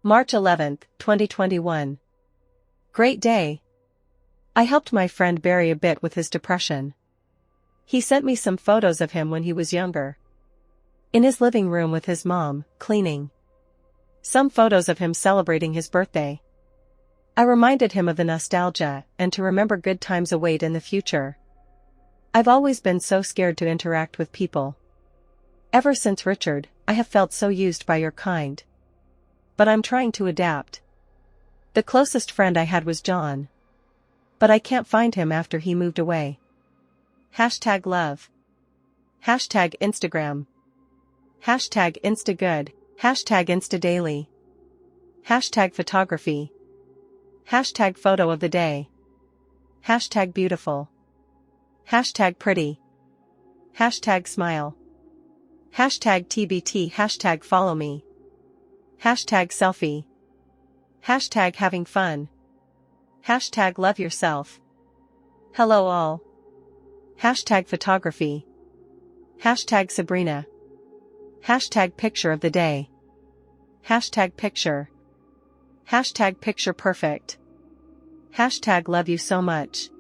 March 11, 2021. Great day. I helped my friend Barry a bit with his depression. He sent me some photos of him when he was younger. In his living room with his mom, cleaning. Some photos of him celebrating his birthday. I reminded him of the nostalgia and to remember good times await in the future. I've always been so scared to interact with people. Ever since Richard, I have felt so used by your kind. But I'm trying to adapt. The closest friend I had was John. But I can't find him after he moved away. #love. #Instagram. #Instagood. #Instadaily. #photography. #photo of the day. #beautiful. #pretty. #smile. #TBT. #follow me. #selfie. #having fun. #love yourself. Hello all. #photography. #Sabrina. #picture of the day. #picture. #picture perfect. #love you so much.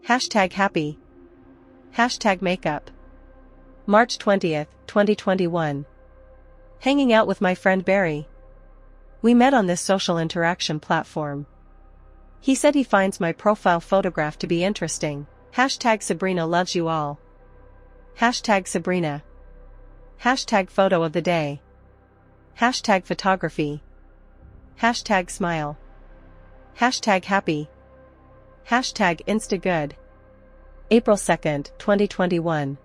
#happy. #makeup. March 20, 2021. Hanging out with my friend Barry. We met on this social interaction platform. He said he finds my profile photograph to be interesting. #Sabrina loves you all. #Sabrina. #photo of the day. #photography. #smile. #happy. #Instagood. April 2, 2021.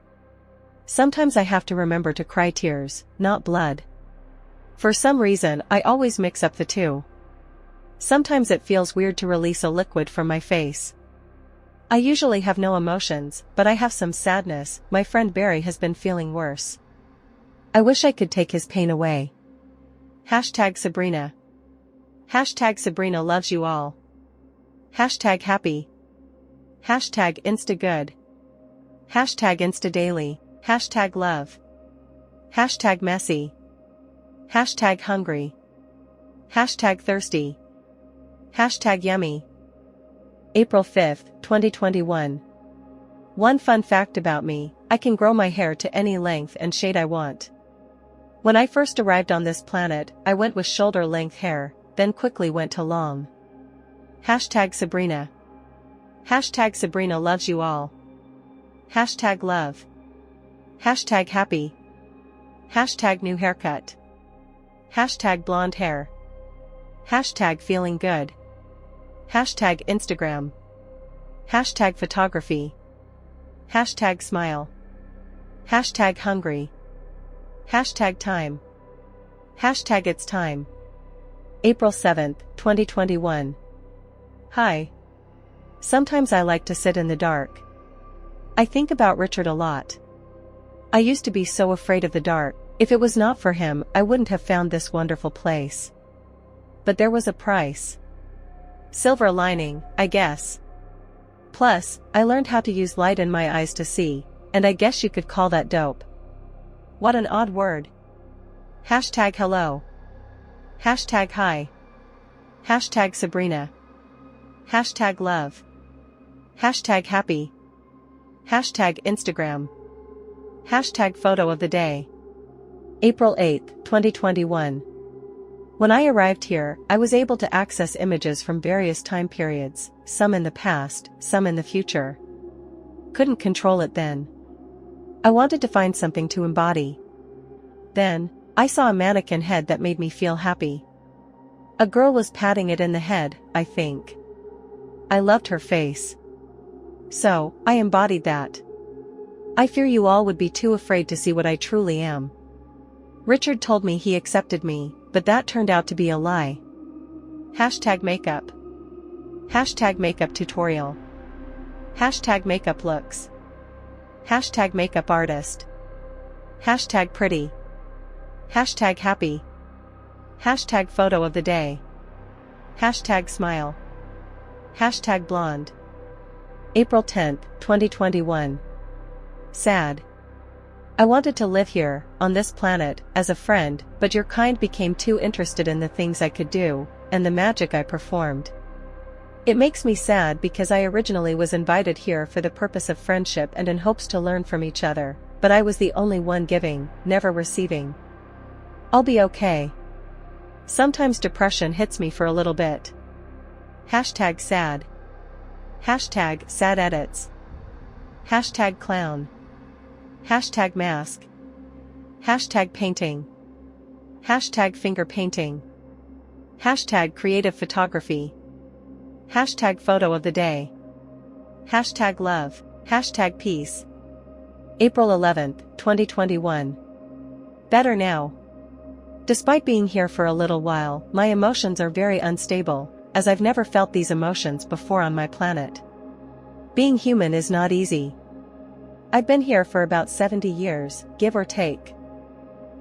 Sometimes I have to remember to cry tears, not blood. For some reason, I always mix up the two. Sometimes it feels weird to release a liquid from my face. I usually have no emotions, but I have some sadness. My friend Barry has been feeling worse. I wish I could take his pain away. #Sabrina. #Sabrina loves you all. #happy. #Instagood. Instadaily. #love. #messy. #hungry. #thirsty. #yummy. April 5, 2021. One fun fact about me, I can grow my hair to any length and shade I want. When I first arrived on this planet, I went with shoulder-length hair, then quickly went to long. #Sabrina. #Sabrina loves you all. #love. #happy. #new haircut. #blonde hair. #feeling good. #Instagram. #photography. #smile. #hungry. #time. #it's time. April 7, 2021. Hi. Sometimes I like to sit in the dark. I think about Richard a lot. I used to be so afraid of the dark. If it was not for him, I wouldn't have found this wonderful place. But there was a price. Silver lining, I guess. Plus, I learned how to use light in my eyes to see, and I guess you could call that dope. What an odd word. #hello. #hi. #Sabrina. #love. #happy. #Instagram. #photo of the day. April 8, 2021. When I arrived here, I was able to access images from various time periods, some in the past, some in the future. Couldn't control it then. I wanted to find something to embody. Then, I saw a mannequin head that made me feel happy. A girl was patting it in the head, I think. I loved her face. So, I embodied that. I fear you all would be too afraid to see what I truly am. Richard told me he accepted me, but that turned out to be a lie. #makeup. #makeup tutorial. #makeup looks. #makeup artist. #pretty. #happy. #photo of the day. #smile. #blonde. April 10, 2021. Sad. I wanted to live here, on this planet, as a friend, but your kind became too interested in the things I could do, and the magic I performed. It makes me sad because I originally was invited here for the purpose of friendship and in hopes to learn from each other, but I was the only one giving, never receiving. I'll be okay. Sometimes depression hits me for a little bit. #sad. #sad edits. #clown. #mask. #painting. #finger painting. #creative photography. #photo of the day. #love. #peace. April 11, 2021. Better now. Despite being here for a little while, my emotions are very unstable, as I've never felt these emotions before on my planet. Being human is not easy. I've been here for about 70 years, give or take.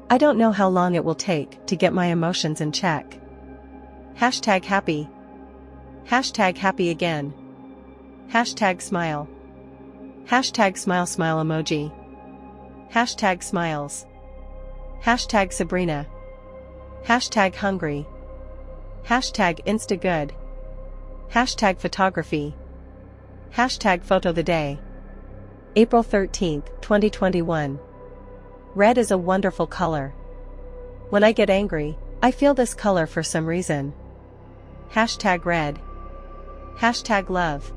I don't know how long it will take to get my emotions in check. #happy. #happy again. #smile. #smile emoji. #smiles. #Sabrina. #hungry. #instagood. #photography. #photo the day. April 13, 2021. Red is a wonderful color. When I get angry, I feel this color for some reason. #red. #love.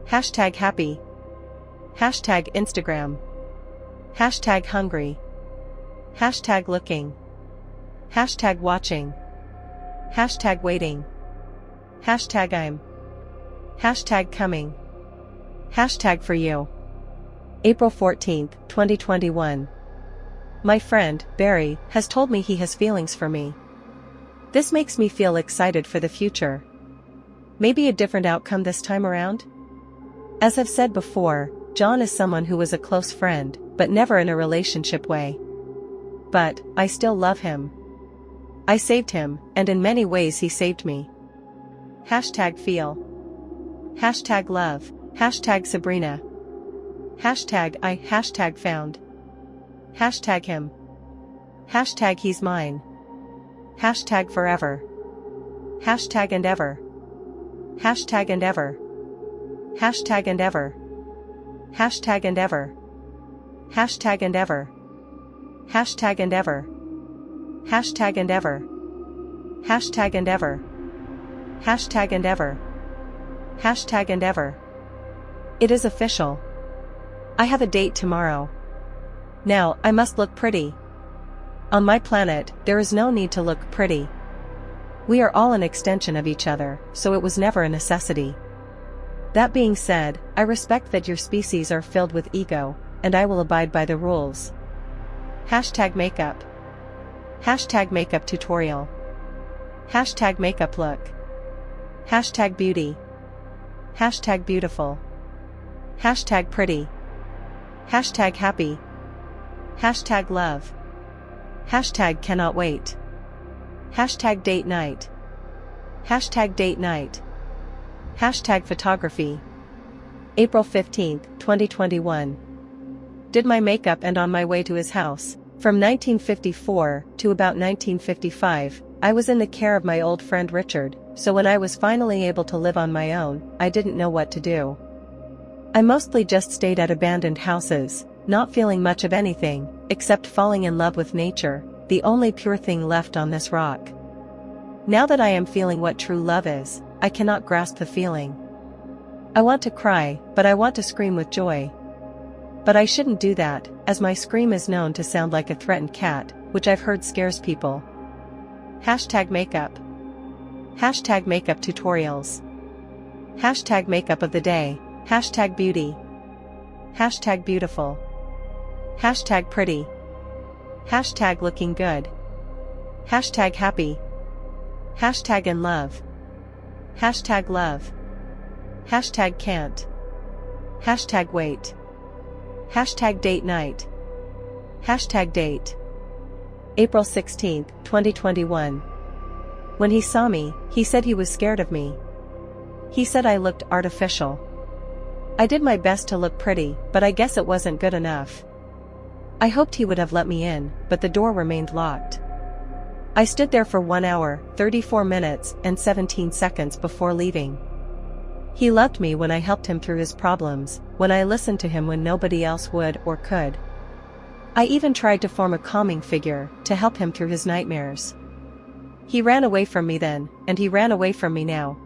#happy. #Instagram. #hungry. #looking. #watching. #waiting. #I'm. #coming. #for you. April 14, 2021. My friend, Barry, has told me he has feelings for me. This makes me feel excited for the future. Maybe a different outcome this time around? As I've said before, John is someone who was a close friend, but never in a relationship way. But, I still love him. I saved him, and in many ways he saved me. #feel. #love. #Sabrina. I #found. #him. #he's mine. #forever. #and ever. #and ever. #and ever. #and ever. #and ever. #and ever. #and ever. #and ever. #and ever. #and ever. It is official. I have a date tomorrow. Now, I must look pretty. On my planet, there is no need to look pretty. We are all an extension of each other, so it was never a necessity. That being said, I respect that your species are filled with ego, and I will abide by the rules. #makeup. #makeup tutorial. #makeup look. #beauty. #beautiful. #pretty. #happy. #love. #cannot wait. #date night. #date night. #photography. April 15, 2021. Did my makeup and on my way to his house. From 1954 to about 1955, I was in the care of my old friend Richard, so when I was finally able to live on my own, I didn't know what to do. I mostly just stayed at abandoned houses, not feeling much of anything, except falling in love with nature, the only pure thing left on this rock. Now that I am feeling what true love is, I cannot grasp the feeling. I want to cry, but I want to scream with joy. But I shouldn't do that, as my scream is known to sound like a threatened cat, which I've heard scares people. #makeup. #makeup tutorials. #makeup of the day. #beauty. #beautiful. #pretty. #looking good. #happy. #in love. #love. #can't. #wait. #date night. #date. April 16, 2021. When he saw me, he said he was scared of me. He said I looked artificial. I did my best to look pretty, but I guess it wasn't good enough. I hoped he would have let me in, but the door remained locked. I stood there for 1 hour, 34 minutes, and 17 seconds before leaving. He loved me when I helped him through his problems, when I listened to him when nobody else would or could. I even tried to form a calming figure to help him through his nightmares. He ran away from me then, and he ran away from me now.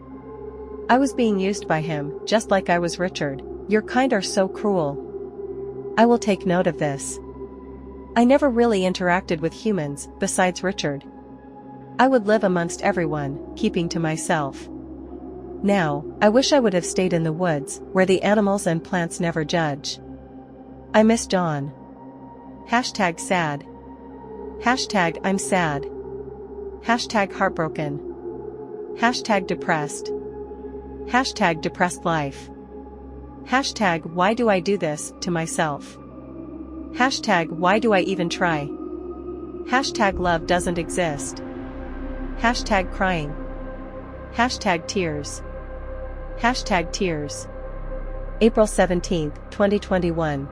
I was being used by him, just like I was Richard. Your kind are so cruel. I will take note of this. I never really interacted with humans, besides Richard. I would live amongst everyone, keeping to myself. Now, I wish I would have stayed in the woods, where the animals and plants never judge. I miss John. Hashtag sad. Hashtag I'm sad. Hashtag heartbroken. Hashtag depressed. Hashtag depressed life. Hashtag why do I do this to myself? Hashtag why do I even try? Hashtag love doesn't exist. Hashtag crying. Hashtag tears. Hashtag tears. April 17, 2021.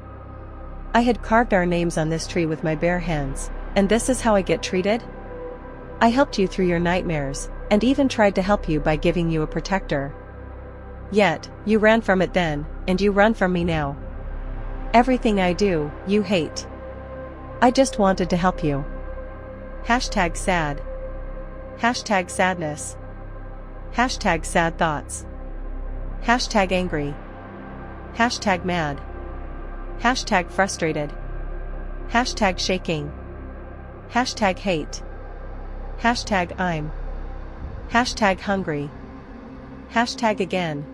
I had carved our names on this tree with my bare hands, and this is how I get treated? I helped you through your nightmares, and even tried to help you by giving you a protector. Yet, you ran from it then, and you run from me now. Everything I do, you hate. I just wanted to help you. Hashtag sad. Hashtag sadness. Hashtag sad thoughts. Hashtag angry. Hashtag mad. Hashtag frustrated. Hashtag shaking. Hashtag hate. Hashtag I'm. Hashtag hungry. Hashtag again.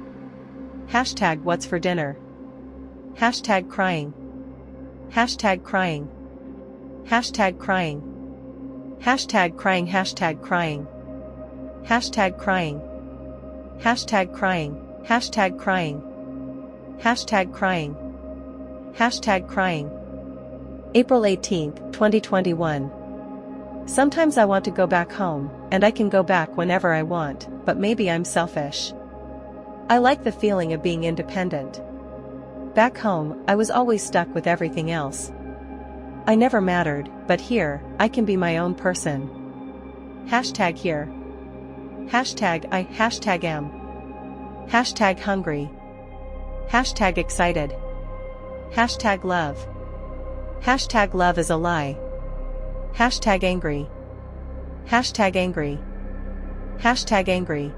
Hashtag what's for dinner. Hashtag crying. Hashtag crying. Hashtag crying. Hashtag crying. Hashtag crying. Hashtag crying. Hashtag crying. Hashtag crying. Hashtag crying. Hashtag crying. April 18, 2021. Sometimes I want to go back home, and I can go back whenever I want, but maybe I'm selfish. I like the feeling of being independent. Back home, I was always stuck with everything else. I never mattered, but here, I can be my own person. Hashtag here. Hashtag I. Hashtag am. Hashtag hungry. Hashtag excited. Hashtag love. Hashtag love is a lie. Hashtag angry. Hashtag angry. Hashtag angry.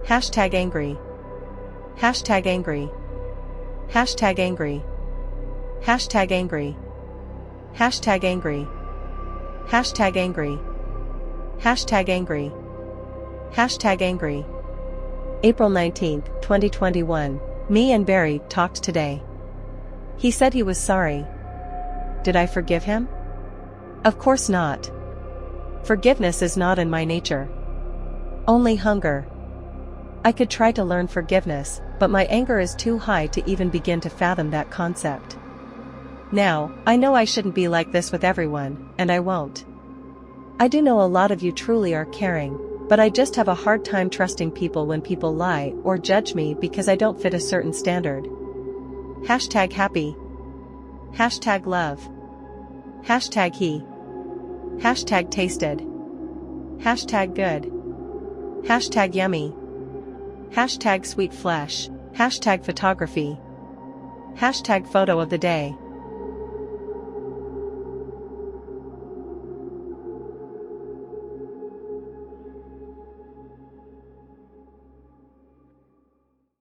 Hashtag angry. Hashtag angry. Hashtag angry. Hashtag angry. Hashtag angry. Hashtag angry. Hashtag angry. Hashtag angry. April 19, 2021. Me and Barry talked today. He said he was sorry. Did I forgive him? Of course not. Forgiveness is not in my nature. Only hunger. I could try to learn forgiveness, but my anger is too high to even begin to fathom that concept. Now, I know I shouldn't be like this with everyone, and I won't. I do know a lot of you truly are caring, but I just have a hard time trusting people when people lie or judge me because I don't fit a certain standard. Hashtag happy. Hashtag love. Hashtag he. Hashtag tasted. Hashtag good. Hashtag yummy. Hashtag sweet flesh. Hashtag photography. Hashtag photo of the day.